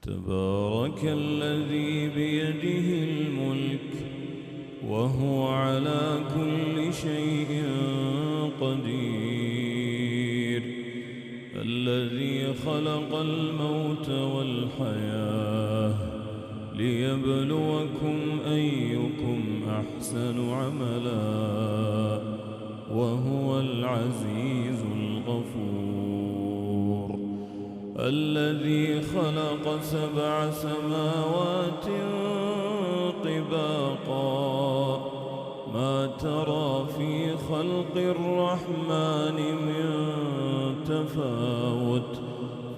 تبارك الذي بيده الملك وهو على كل شيء قدير، الذي خلق الموت والحياة ليبلوكم أيكم أحسن عملا وهو العزيز الغفور، الذي خلق 7 سماوات طباقا ما ترى في خلق الرحمن من تفاوت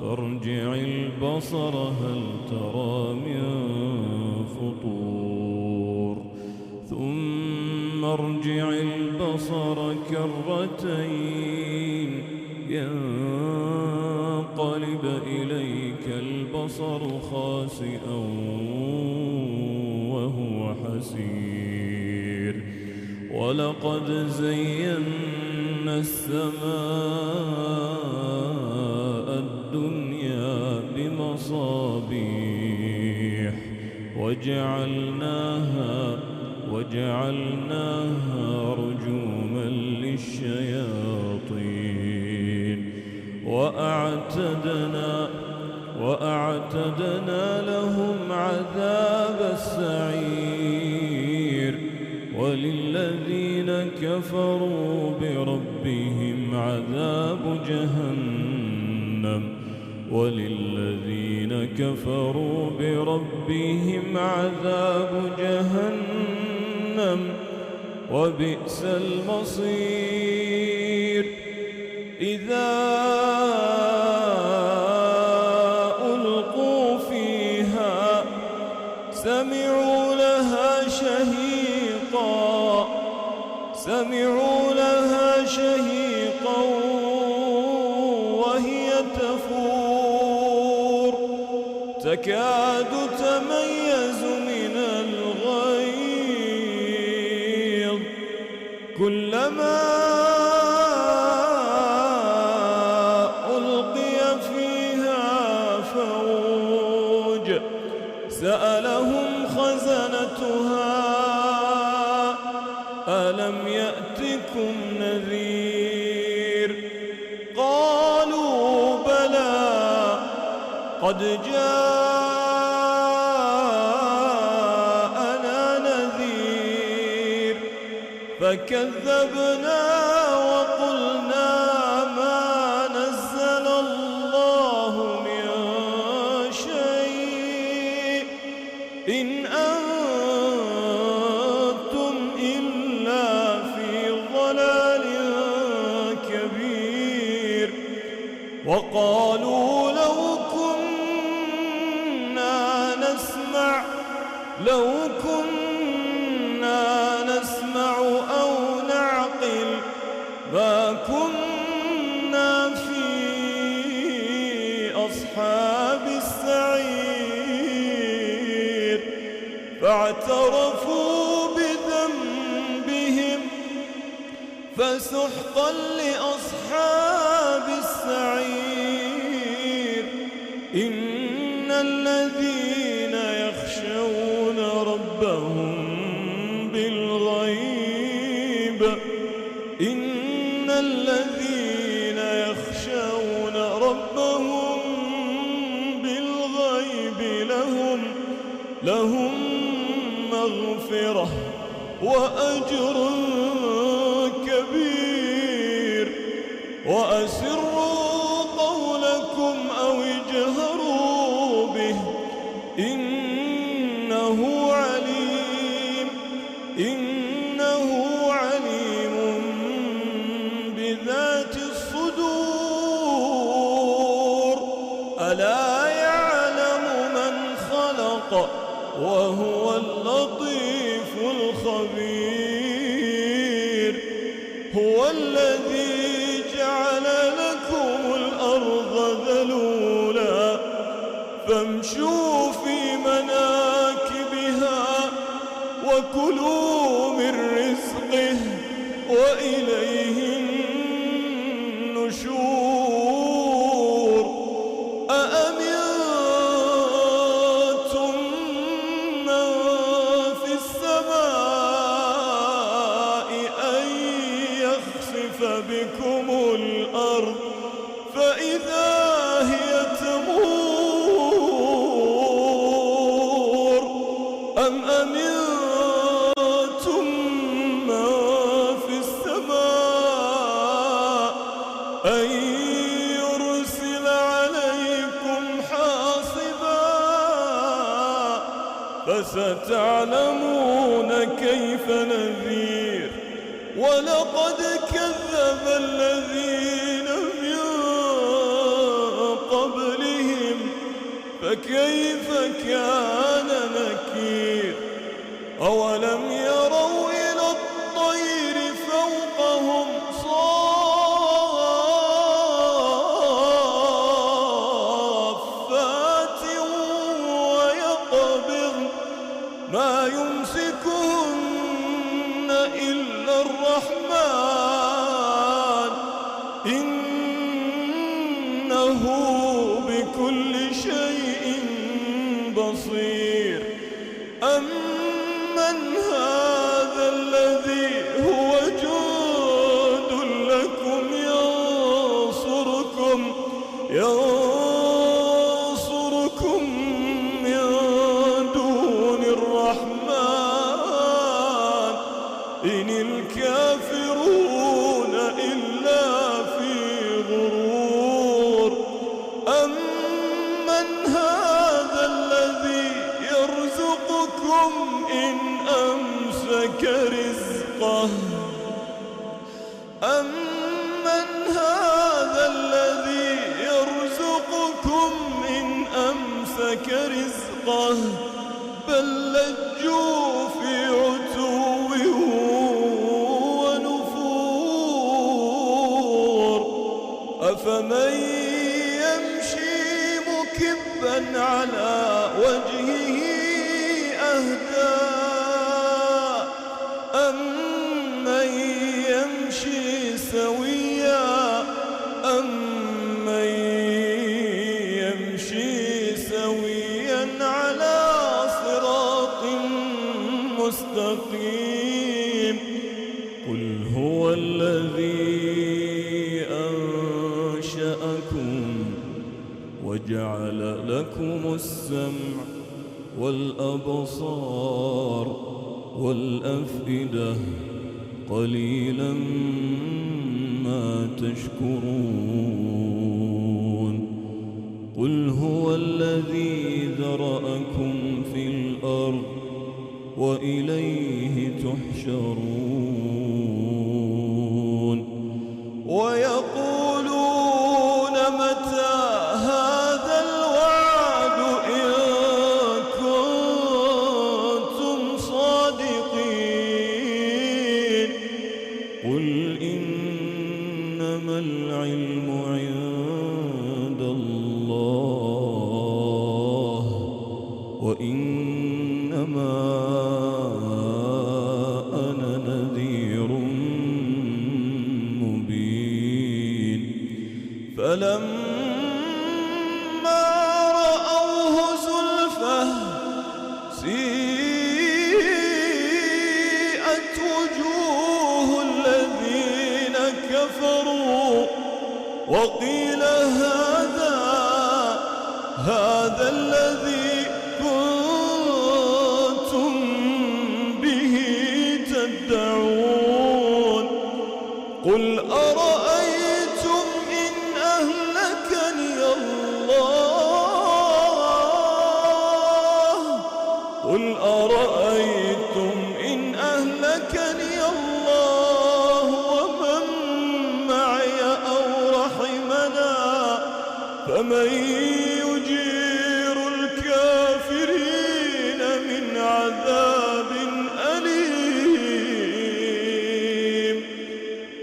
فارجع البصر هل ترى من فطور ثم ارجع البصر كرتين ينقلب إليك البصر خاسئا وهو حسير، ولقد زينا السماء الدنيا بمصابيح وجعلناها رجوما للشياطين وأعتدنا لهم عذاب السعير، وللذين كفروا بربهم عذاب جهنم وبئس المصير. إذا ألقوا فيها سمعوا لها شهيقا وهي تفور تكاد تميز من الغيظ، كلما ألقي فيها فوج سألهم خزنتها ألم يأتكم نذير؟ قالوا بلى قد جاءنا نذير فكذبنا وقلنا ما نزل الله من شيء إن أنتم إلا في ضلال كبير. وقالوا لو كنا نسمع أو نعقل ما كنا في أصحاب السعير، فاعترفوا بذنبهم فسحقا لأصحاب السعير. إن الذين يخشون ربهم بالغيب لهم مغفرة وأجر كبير. وأسروا قولكم أو اجهروا به إنه عليم بذات الصدور. ألا يعلم من خلق وهو اللطيف الخبير. هو الذي جعل لكم الأرض ذلولا فامشوا في مناكبها وكلوا من رزقه وإليه النشور. أأمنتم فستعلمون كيف نذير. ولقد كذب الذين من قبلهم فكيف كان نكير. أولم يروا إلى الطير فوقهم صافات ويقبضن ما يمسكهن إلا الرحمن إنه بكل شيء بصير. أمن هذا الذي هو جند لكم ينصركم من دون الرحمن إن الكافرون إلا في غرور. أمن هذا الذي يرزقكم إن أمسك رزقه أمن هذا الذي يرزقكم إن أمسك رزقه بل لجوا في عتو ونفور. أفمن يمشي مكبا على وجهه أهدى أمن يمشي سويا على صراط مستقيم. قل هو الذي أنشأكم وجعل لكم السمع والأبصار والأفئدة قليلا ما تشكرون. قل هو الذي ذرأكم في الأرض وإليه تحشرون. ويقولون متى هذا الوعد إن كنتم صادقين. قل إنما العلم عند الله وإنما أنا نذير مبين. فلما رأوه زلفة سيئت وجوه الذين كفروا وقيل هذا الذي كنتم به تدعون. قل أرأيتم إن أهلكني الله ومن معي أو رحمنا فمن يجير الكافرين من عذاب أليم.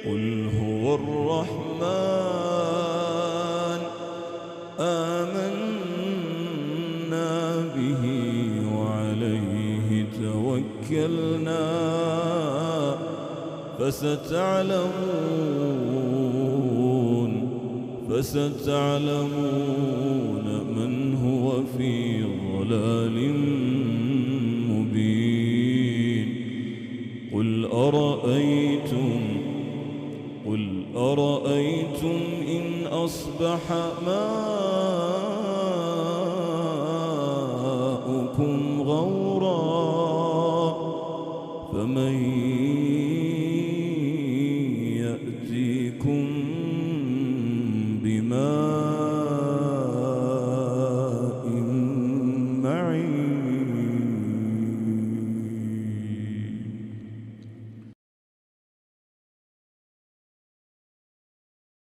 قل هو الرحمن آمنا به وعليه توكلنا فستعلمون من هو في ضلال مبين. قل أرأيتم إن أصبح ماؤكم غورا فمن